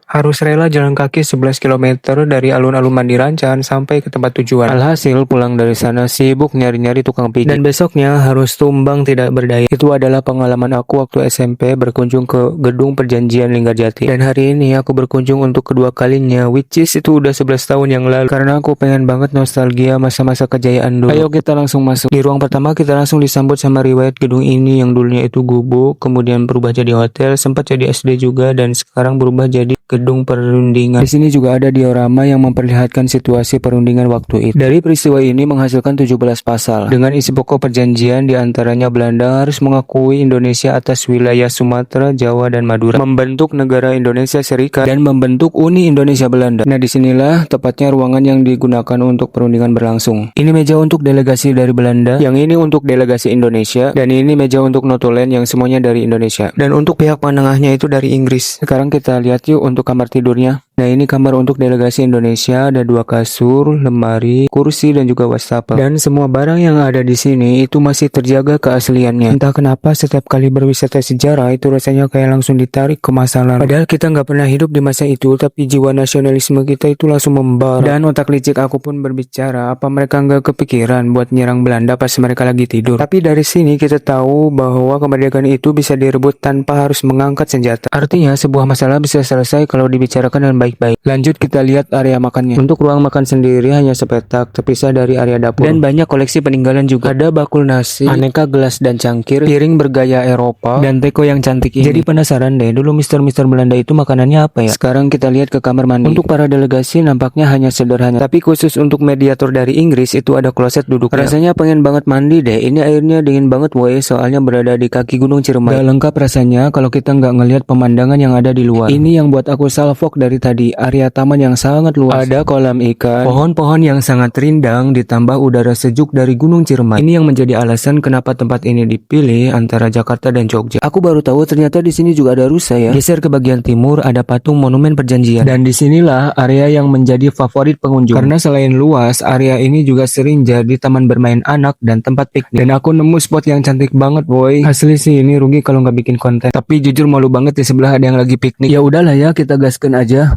Harus rela jalan kaki 11 kilometer dari alun-alun Mandirancan sampai ke tempat tujuan. Alhasil pulang dari sana sibuk nyari-nyari tukang pijit. Dan besoknya harus tumbang tidak berdaya. Itu adalah pengalaman aku waktu SMP berkunjung ke Gedung Perjanjian Linggarjati. Dan hari ini aku berkunjung untuk kedua kalinya, which is itu udah 11 tahun yang lalu. Karena aku pengen banget nostalgia masa-masa kejayaan dulu. Ayo kita langsung masuk. Di ruang pertama kita langsung disambut sama riwayat gedung ini yang dulunya itu gubuk, kemudian berubah jadi hotel, sempat jadi SD juga, dan sekarang berubah jadi gedung perundingan. Di sini juga ada diorama yang memperlihatkan situasi perundingan waktu itu. Dari peristiwa ini menghasilkan 17 pasal dengan isi pokok perjanjian diantaranya Belanda harus mengakui Indonesia atas wilayah Sumatera, Jawa, dan Madura, membentuk negara Indonesia Serikat, dan membentuk Uni Indonesia Belanda. Nah, disinilah tepatnya ruangan yang digunakan untuk perundingan berlangsung. Ini meja untuk delegasi dari Belanda, yang ini untuk delegasi Indonesia, dan ini meja untuk notulen yang semuanya dari Indonesia. Dan untuk pihak penengahnya itu dari Inggris. Sekarang kita lihat yuk untuk kamar tidurnya. Nah, ini kamar untuk delegasi Indonesia, ada 2 kasur, lemari, kursi, dan juga wastafel. Dan semua barang yang ada di sini itu masih terjaga keasliannya. Entah kenapa setiap kali berwisata sejarah itu rasanya kayak langsung ditarik ke masa lalu. Padahal kita nggak pernah hidup di masa itu, tapi jiwa nasionalisme kita itu langsung membara. Dan otak licik aku pun berbicara, apa mereka nggak kepikiran buat nyerang Belanda pas mereka lagi tidur. Tapi dari sini kita tahu bahwa kemerdekaan itu bisa direbut tanpa harus mengangkat senjata. Artinya sebuah masalah bisa selesai kalau dibicarakan dengan baik-baik. Lanjut kita lihat area makannya. Untuk ruang makan sendiri hanya sepetak, terpisah dari area dapur. Dan banyak koleksi peninggalan juga. Ada bakul nasi, aneka gelas dan cangkir, piring bergaya Eropa, dan teko yang cantik ini. Jadi penasaran deh, dulu Mister Belanda itu makanannya apa ya? Sekarang kita lihat ke kamar mandi. Untuk para delegasi nampaknya hanya sederhana. Tapi khusus untuk mediator dari Inggris itu ada kloset duduknya. Rasanya pengen banget mandi deh. Ini airnya dingin banget woy, soalnya berada di kaki Gunung Ciremai. Gak lengkap rasanya kalau kita nggak ngelihat pemandangan yang ada di luar. Ini yang buat aku salfok dari tadi, area taman yang sangat luas. Ada kolam ikan, pohon-pohon yang sangat rindang, ditambah udara sejuk dari Gunung Ciremai. Ini yang menjadi alasan kenapa tempat ini dipilih antara Jakarta dan Jogja. Aku baru tahu ternyata di sini juga ada rusa ya. Geser ke bagian timur ada patung monumen perjanjian. Dan disinilah area yang menjadi favorit pengunjung. Karena selain luas, area ini juga sering jadi taman bermain anak dan tempat piknik. Dan aku nemu spot yang cantik banget boy. Asli sih ini rugi kalau nggak bikin konten. Tapi jujur malu banget di sebelah ada yang lagi piknik. Ya udahlah ya, kita gaskan aja.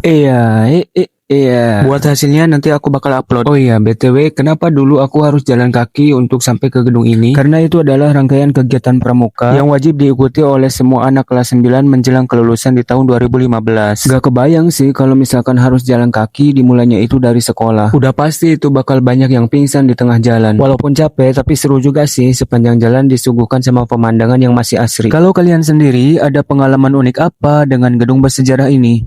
Iya, buat hasilnya nanti aku bakal upload. Oh iya, BTW, kenapa dulu aku harus jalan kaki untuk sampai ke gedung ini? Karena itu adalah rangkaian kegiatan pramuka yang wajib diikuti oleh semua anak kelas 9 menjelang kelulusan di tahun 2015. Gak kebayang sih kalau misalkan harus jalan kaki dimulainya itu dari sekolah. Udah pasti itu bakal banyak yang pingsan di tengah jalan. Walaupun capek, tapi seru juga sih sepanjang jalan disuguhkan sama pemandangan yang masih asri. Kalau kalian sendiri ada pengalaman unik apa dengan gedung bersejarah ini?